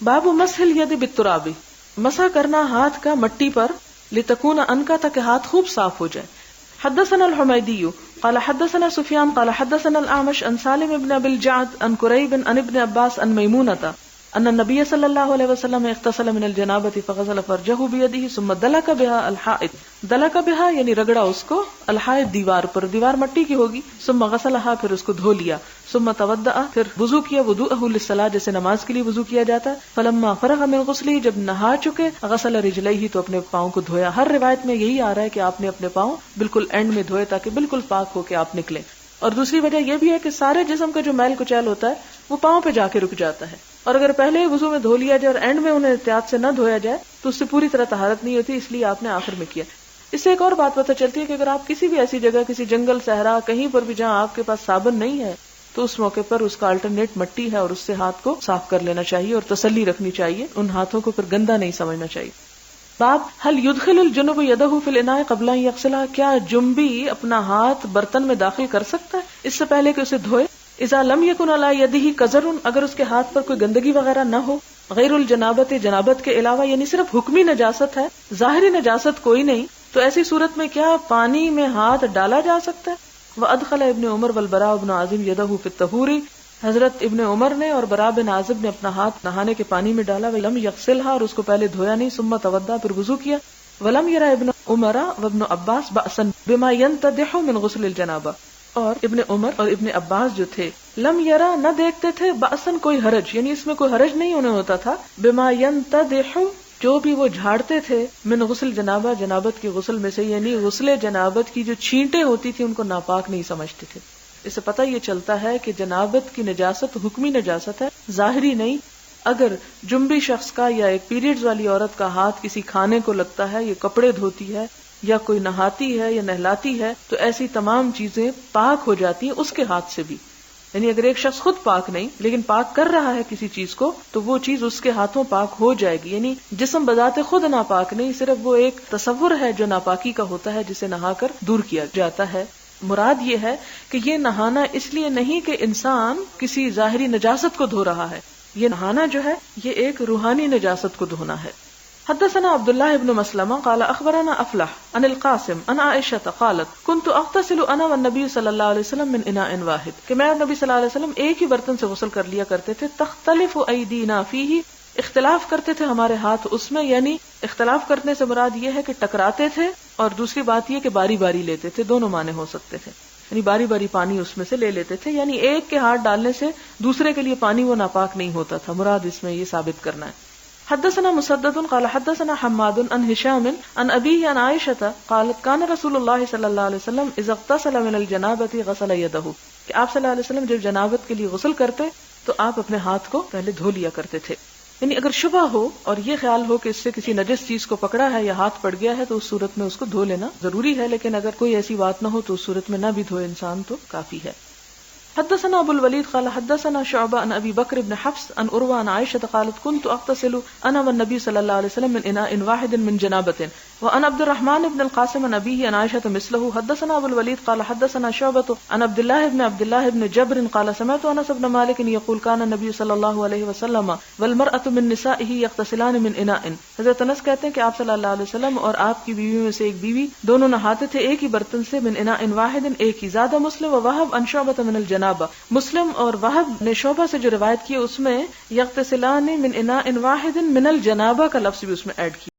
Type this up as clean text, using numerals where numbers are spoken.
باب مسح الید بالتراب، مسح کرنا ہاتھ کا مٹی پر، لتکون انکا، تاکہ ہاتھ خوب صاف ہو جائے. حدثنا الحمیدی قال حدثنا سفیان قال حدثنا الاعمش عن سالم بن ابی الجعد عن قریب عن ابن عباس عن میمونۃ ان النبی صلی اللہ علیہ وسلم اغتسل من الجنابۃ فغسل فرجہ بیدہ ثم دلک بها الحائط، دلک بها یعنی رگڑا اس کو، الحائط دیوار پر، دیوار مٹی کی ہوگی، ثم غسلها پھر اس کو دھو لیا، ثم توضأ پھر وضو کیا، وضوءه للصلاۃ جیسے نماز کے لیے وضو کیا جاتا ہے، فلما فرغ من غسلہ جب نہا چکے، غسل رجلیہ تو اپنے پاؤں کو دھویا. ہر روایت میں یہی آ رہا ہے کہ آپ نے اپنے پاؤں بالکل اینڈ میں دھوئے تاکہ بالکل پاک ہو کے آپ نکلیں. اور دوسری وجہ یہ بھی ہے کہ سارے جسم کا جو میل کچیل ہوتا ہے وہ پاؤں پہ جا کے رک جاتا ہے، اور اگر پہلے ہی وضو میں دھو لیا جائے اور اینڈ میں انہیں احتیاط سے نہ دھویا جائے تو اس سے پوری طرح طہارت نہیں ہوتی، اس لیے آپ نے آخر میں کیا. اس سے ایک اور بات پتہ چلتی ہے کہ اگر آپ کسی بھی ایسی جگہ، کسی جنگل، صحرا، کہیں پر بھی جہاں آپ کے پاس صابن نہیں ہے تو اس موقع پر اس کا الٹرنیٹ مٹی ہے اور اس سے ہاتھ کو صاف کر لینا چاہیے اور تسلی رکھنی چاہیے، ان ہاتھوں کو پھر گندا نہیں سمجھنا چاہیے. باب هل يدخل الجنب يده في الاناء قبل ان يغسلها، کیا جنبی اپنا ہاتھ برتن میں داخل کر سکتا ہے اس سے پہلے کہ اسے دھوئے؟ اذا لم يكن على يده قذر، اگر اس کے ہاتھ پر کوئی گندگی وغیرہ نہ ہو، غیر الجنابت، جنابت کے علاوہ، یعنی صرف حکمی نجاست ہے، ظاہری نجاست کوئی نہیں، تو ایسی صورت میں کیا پانی میں ہاتھ ڈالا جا سکتا ہے؟ وادخل ابن عمر والبراء بن عازب يده في الطهور، حضرت ابن عمر نے اور براء بن عازب نے اپنا ہاتھ نہانے کے پانی میں ڈالا، ولم یغسلها، اور اس کو پہلے دھویا نہیں، ثم توضا، پھر وضو کیا. ولم يرى ابن عمر وابن عباس بأسا بما ينتضح من غسل الجنابہ، اور ابن عمر اور ابن عباس جو تھے لم یرا، نہ دیکھتے تھے، بأسن کوئی حرج، یعنی اس میں کوئی حرج نہیں انہیں ہوتا تھا، بما ينتضح جو بھی وہ جھاڑتے تھے، من غسل جنابہ، جنابت کی غسل میں سے، یعنی غسل جنابت کی جو چھینٹیں ہوتی تھی ان کو ناپاک نہیں سمجھتے تھے. اس سے پتہ یہ چلتا ہے کہ جنابت کی نجاست حکمی نجاست ہے، ظاہری نہیں. اگر جنبی شخص کا یا ایک پیریڈز والی عورت کا ہاتھ کسی کھانے کو لگتا ہے، یا کپڑے دھوتی ہے، یا کوئی نہاتی ہے یا نہلاتی ہے، تو ایسی تمام چیزیں پاک ہو جاتی ہیں اس کے ہاتھ سے بھی. یعنی اگر ایک شخص خود پاک نہیں لیکن پاک کر رہا ہے کسی چیز کو تو وہ چیز اس کے ہاتھوں پاک ہو جائے گی. یعنی جسم بذات خود ناپاک نہیں، صرف وہ ایک تصور ہے جو ناپاکی کا ہوتا ہے جسے نہا کر دور کیا جاتا ہے. مراد یہ ہے کہ یہ نہانا اس لیے نہیں کہ انسان کسی ظاہری نجاست کو دھو رہا ہے، یہ نہانا جو ہے یہ ایک روحانی نجاست کو دھونا ہے. حدثنا عبداللہ ابن مسلمہ قال اخبرنا افلح عن القاسم عن عائشہ قالت كنت اغتسل انا والنبي صلی اللہ علیہ وسلم من اناء واحد، کہ میں اور نبی صلی اللہ علیہ وسلم ایک ہی برتن سے غسل کر لیا کرتے تھے. تختلف ایدینا فیہ، اختلاف کرتے تھے ہمارے ہاتھ اس میں، یعنی اختلاف کرنے سے مراد یہ ہے کہ ٹکراتے تھے، اور دوسری بات یہ کہ باری باری لیتے تھے، دونوں معنی ہو سکتے تھے، یعنی باری باری پانی اس میں سے لے لیتے تھے، یعنی ایک کے ہاتھ ڈالنے سے دوسرے کے لیے پانی وہ ناپاک نہیں ہوتا تھا. مراد اس میں یہ ثابت کرنا ہے. حدثنا مسدد قال حدثنا حماد عن هشام عن أبيه عن عائشة قالت كان رسول الله صلى الله عليه وسلم إذا اغتسل من الجنابة غسل يده، کہ آپ صلی اللہ علیہ وسلم جب جنابت کے لیے غسل کرتے تو آپ اپنے ہاتھ کو پہلے دھو لیا کرتے تھے. یعنی اگر شبہ ہو اور یہ خیال ہو کہ اس سے کسی نجس چیز کو پکڑا ہے یا ہاتھ پڑ گیا ہے تو اس صورت میں اس کو دھو لینا ضروری ہے، لیکن اگر کوئی ایسی بات نہ ہو تو اس صورت میں نہ بھی دھوئے انسان تو کافی ہے. حدثنا ابو الوليد قال حدثنا شعبة عن ابي بكر بن حفص عن عروة عن عائشة قالت كنت اغتسل انا والنبي صلى الله عليه وسلم من اناء واحد من جنابة. وعن عبد الرحمن بن القاسم عن ابيه عن عائشة مثله. حدثنا ابو الوليد قال حدثنا شعبة عن عبد الله بن جبر قال سمعت انس بن مالك يقول كان النبي صلى الله عليه وسلم والمرأة من نسائه يغتسلان من اناء. حضرت انس کہتے ہیں کہ آپ صلی اللہ علیہ وسلم اور آپ کی بیوی میں سے ایک بیوی دونوں نہاتے تھے ایک ہی برتن سے، من اناء واحد، ایک ہی. زیادہ مسلم و وهب عن شعبة من الجنابة، مسلم اور وہب نے شعبہ سے جو روایت کی اس میں یغتسلان من اناء واحد من الجنابہ کا لفظ بھی اس میں ایڈ کیا.